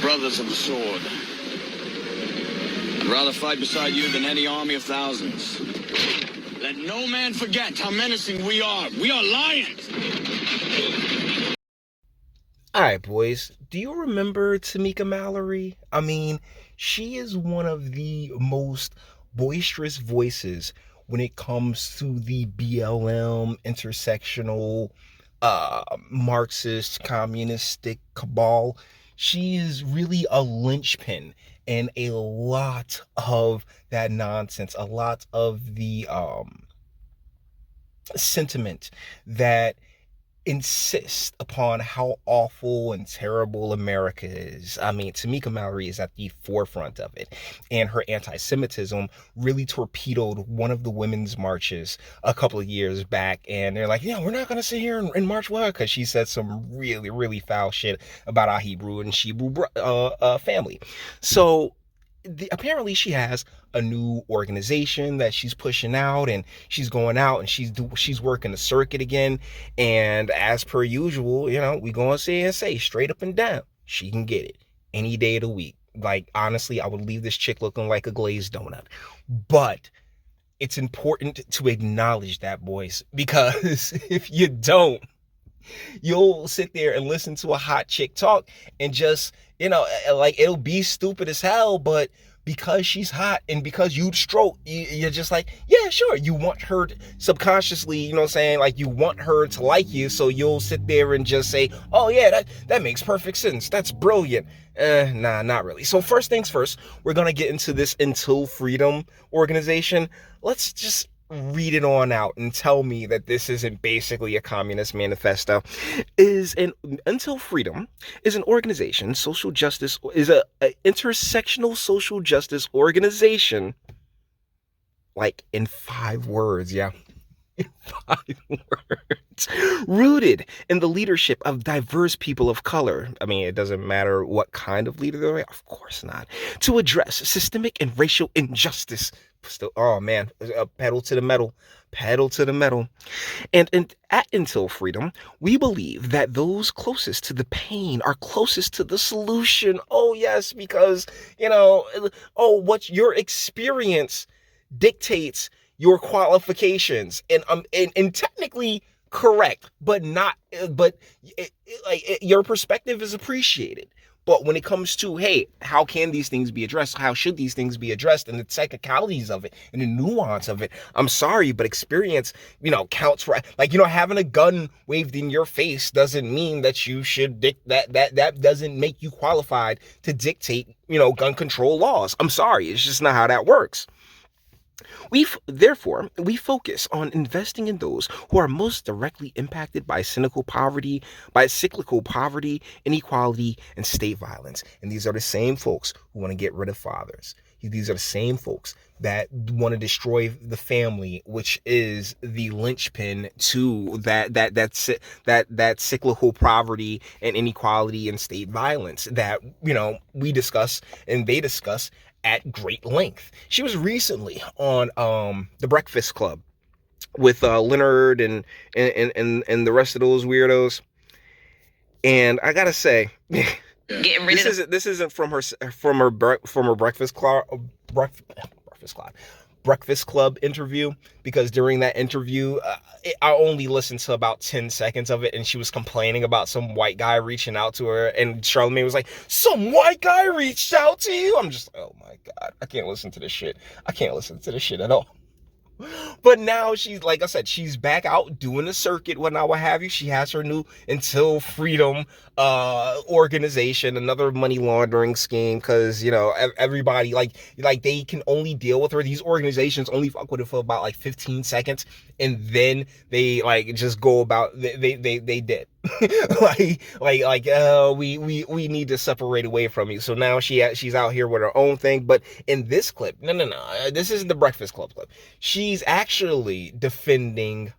brothers of the sword. I'd rather fight beside you than any army of thousands. Let no man forget how menacing we are. We are lions. All right, boys. Do you remember Tamika Mallory? I mean, she is one of the most boisterous voices when it comes to the BLM, intersectional, Marxist, communistic cabal. She is really a linchpin in a lot of that nonsense, a lot of the sentiment that insist upon how awful and terrible America is. I mean, Tamika Mallory is at the forefront of it, and her anti-Semitism really torpedoed one of the women's marches a couple of years back, and they're like, yeah, we're not going to sit here and march with her, because she said some really, really foul shit about our Hebrew and Shebrew family. So apparently she has a new organization that she's pushing out, and she's going out and she's working the circuit again. And as per usual, we gonna say straight up and down, she can get it any day of the week. Like, honestly, I would leave this chick looking like a glazed donut. But it's important to acknowledge that, boys, because if you don't, you'll sit there and listen to a hot chick talk and just, like, it'll be stupid as hell, but because she's hot and because you stroke, you're just like, yeah, sure. You want her to, subconsciously, like, you want her to like you, so you'll sit there and just say, oh yeah, that makes perfect sense. That's brilliant. Nah, not really. So first things first, we're gonna get into this Until Freedom organization. Let's just read it on out and tell me that this isn't basically a communist manifesto. Until Freedom is an organization, social justice, is a intersectional social justice organization, like in 5 words, yeah. In 5 words, rooted in the leadership of diverse people of color. I mean, it doesn't matter what kind of leader they're, of course not. To address systemic and racial injustice. Still, oh man, pedal to the metal. And at Until Freedom, we believe that those closest to the pain are closest to the solution. Oh yes, because what your experience dictates your qualifications, and technically correct, but not, your perspective is appreciated. But when it comes to, hey, how can these things be addressed? How should these things be addressed? And the technicalities of it and the nuance of it, I'm sorry, but experience, counts for, having a gun waved in your face doesn't mean that you should that doesn't make you qualified to dictate, gun control laws. I'm sorry, it's just not how that works. Therefore, we focus on investing in those who are most directly impacted by cyclical poverty, inequality, and state violence. And these are the same folks who want to get rid of fathers. These are the same folks that want to destroy the family, which is the linchpin to that cyclical poverty and inequality and state violence that we discuss and they discuss at great length. She was recently on The Breakfast Club with Leonard and the rest of those weirdos. And I gotta say, this isn't from her Breakfast Club interview, because during that interview, I only listened to about 10 seconds of it, and she was complaining about some white guy reaching out to her, and Charlamagne was like, some white guy reached out to you? I'm just, oh my God, I can't listen to this shit. I can't listen to this shit at all. But now she's, like I said, she's back out doing the circuit, whatnot, what have you. She has her new Until Freedom organization, another money laundering scheme, because everybody like they can only deal with her. These organizations only fuck with her for about 15 seconds, and then they just go about they did. We need to separate away from you. So now she's out here with her own thing. But in this clip, no, this isn't the Breakfast Club clip. She's actually defending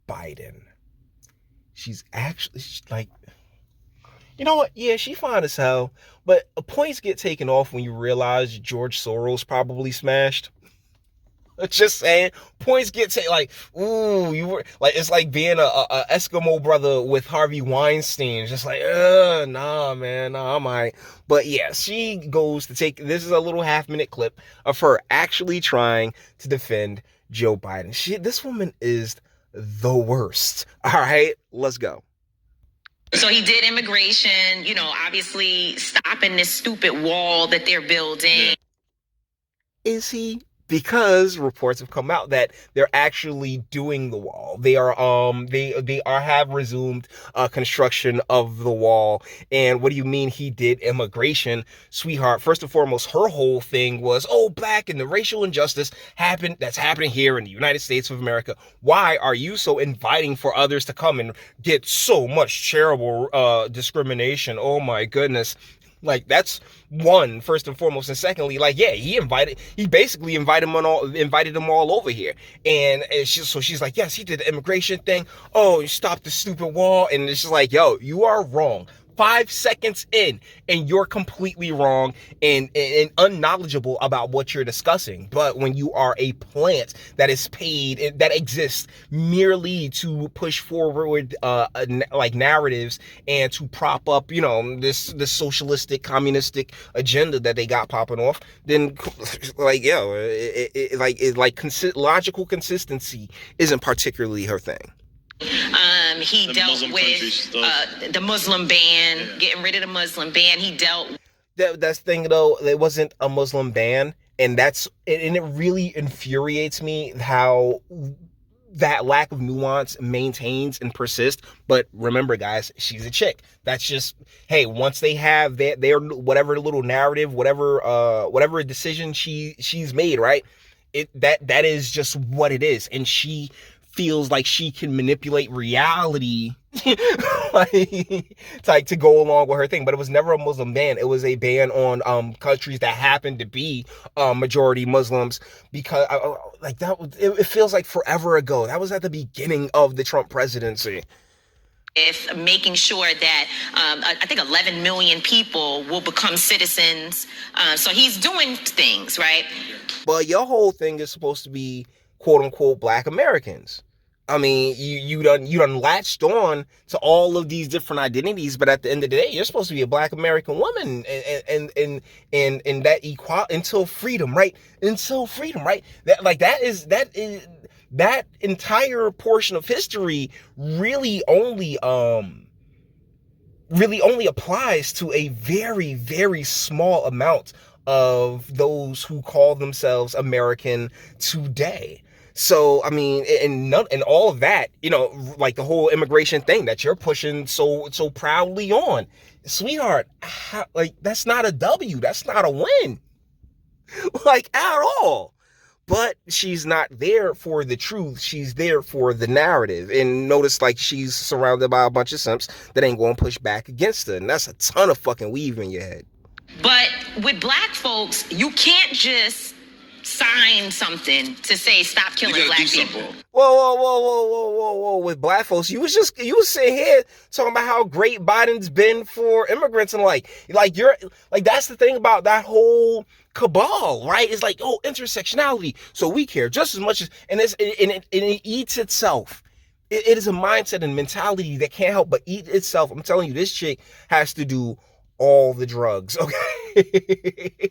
Biden. She's actually you know what? Yeah, she fine as hell, but points get taken off when you realize George Soros probably smashed. Just saying, points get taken. Like, ooh, you were like, it's like being a Eskimo brother with Harvey Weinstein. Just like, nah, man, nah, I'm alright. But yeah, she goes to take. This is a little half-minute clip of her actually trying to defend Joe Biden. This woman is the worst. All right, let's go. So he did immigration, obviously stopping this stupid wall that they're building. Is he? Because reports have come out that they're actually doing the wall. They have resumed construction of the wall. And what do you mean he did immigration, sweetheart? First and foremost, her whole thing was, black and the racial injustice that's happening here in the United States of America. Why are you so inviting for others to come and get so much terrible discrimination? Oh my goodness. Like, that's one, first and foremost. And secondly, like, yeah, he basically invited them all over here. And she's like, yes, he did the immigration thing. Oh, you stopped the stupid wall. And it's just like, yo, you are wrong. 5 seconds in, and you're completely wrong and unknowledgeable about what you're discussing. But when you are a plant that is paid, that exists merely to push forward like narratives and to prop up, this socialistic, communistic agenda that they got popping off, then like, logical consistency isn't particularly her thing. He dealt with the Muslim ban, getting rid of the Muslim ban. He dealt. That's the thing, though. It wasn't a Muslim ban, and it really infuriates me how that lack of nuance maintains and persists. But remember, guys, she's a chick. That's just, hey, once they have their whatever little narrative, whatever decision she's made, right? That is just what it is, and she feels like she can manipulate reality like to go along with her thing. But it was never a Muslim ban. It was a ban on countries that happen to be majority Muslims, because it feels like forever ago. That was at the beginning of the Trump presidency. If making sure that I think 11 million people will become citizens. So he's doing things, right? But your whole thing is supposed to be quote unquote Black Americans. I mean, you done latched on to all of these different identities, but at the end of the day, you're supposed to be a Black American woman, and that equality until freedom, right? Until freedom, right? That entire portion of history really only applies to a very, very small amount of those who call themselves American today. So, I mean, and all of that, like the whole immigration thing that you're pushing so proudly on, sweetheart, that's not a W. That's not a win, like, at all. But she's not there for the truth. She's there for the narrative. And notice, like, she's surrounded by a bunch of simps that ain't going to push back against her. And that's a ton of fucking weave in your head. But with Black folks, you can't just sign something to say stop killing Black people. Whoa. With Black folks, you was sitting here talking about how great Biden's been for immigrants, and like you're like, that's the thing about that whole cabal, right? It's like, intersectionality. So we care just as much as, and it eats itself. It is a mindset and mentality that can't help but eat itself. I'm telling you, this chick has to do all the drugs, okay?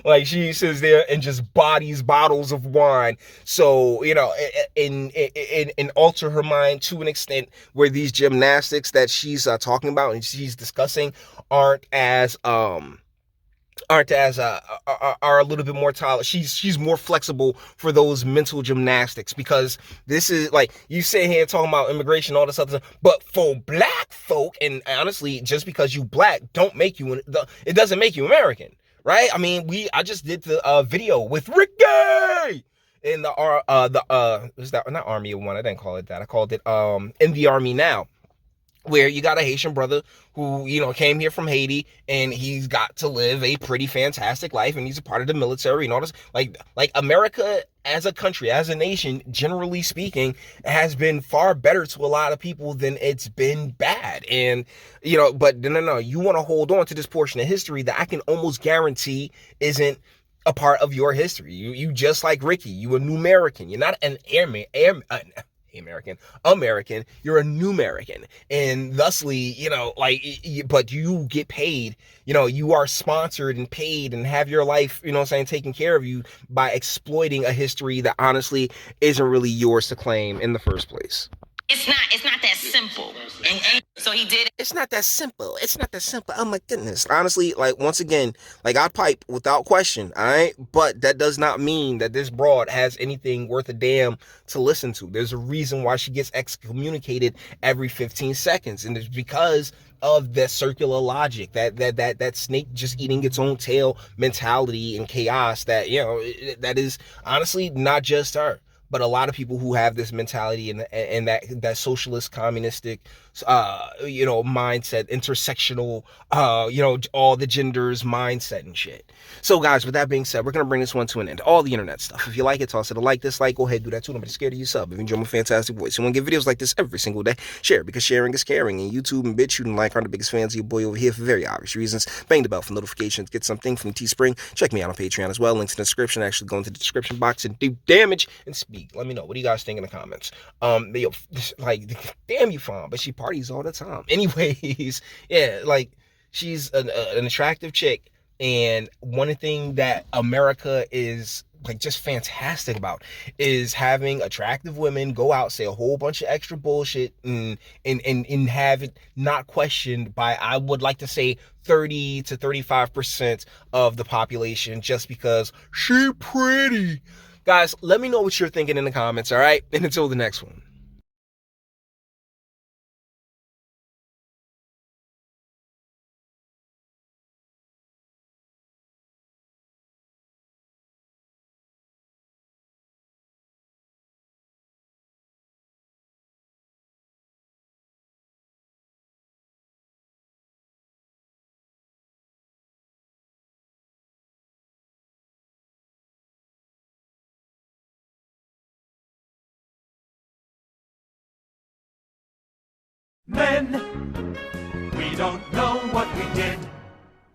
Like, she sits there and just bodies bottles of wine. So, and alter her mind to an extent where these gymnastics that she's talking about and she's discussing are a little bit more tolerant. She's more flexible for those mental gymnastics, because this is like, you sit here talking about immigration, all this other stuff, but for Black folk, and honestly, just because you Black it doesn't make you American, right? I mean, I just did the video with Ricky in was that not Army of One? I didn't call it that. I called it In the Army Now, where you got a Haitian brother who, came here from Haiti, and he's got to live a pretty fantastic life, and he's a part of the military and all this. Like America as a country, as a nation, generally speaking, has been far better to a lot of people than it's been bad. And, but no, you want to hold on to this portion of history that I can almost guarantee isn't a part of your history. You just like Ricky, you a Numerican. You're not an American, you're a Numerican. And thusly, like, but you get paid, you are sponsored and paid and have your life, taken care of you by exploiting a history that honestly isn't really yours to claim in the first place. It's not that simple. And so he did it. It's not that simple. It's not that simple. Oh my goodness. Honestly, like, once again, like, I pipe without question, all right? But that does not mean that this broad has anything worth a damn to listen to. There's a reason why she gets excommunicated every 15 seconds. And it's because of that circular logic, that snake just eating its own tail mentality and chaos that, that is honestly not just her, but a lot of people who have this mentality and that socialist, communistic, mindset, intersectional, all the genders mindset and shit. So guys, with that being said, we're going to bring this one to an end. All the internet stuff. If you like it, toss it a like, dislike, go ahead, do that too. Don't be scared of yourself. If you enjoy my fantastic voice, you want to get videos like this every single day, share, because sharing is caring. And YouTube and Bitchute and like are the biggest fans of your boy over here for very obvious reasons. Bang the bell for notifications. Get something from Teespring. Check me out on Patreon as well. Links in the description. Actually go into the description box and do damage and speak. Let me know. What do you guys think in the comments? Like, damn, you fine, but she parties all the time. Anyways, yeah, like, she's an attractive chick, and one thing that America is like just fantastic about is having attractive women go out, say a whole bunch of extra bullshit, and have it not questioned by, I would like to say, 30 to 35% of the population, just because she pretty. Guys, let me know what you're thinking in the comments, all right? And until the next one. Men, we don't know what we did.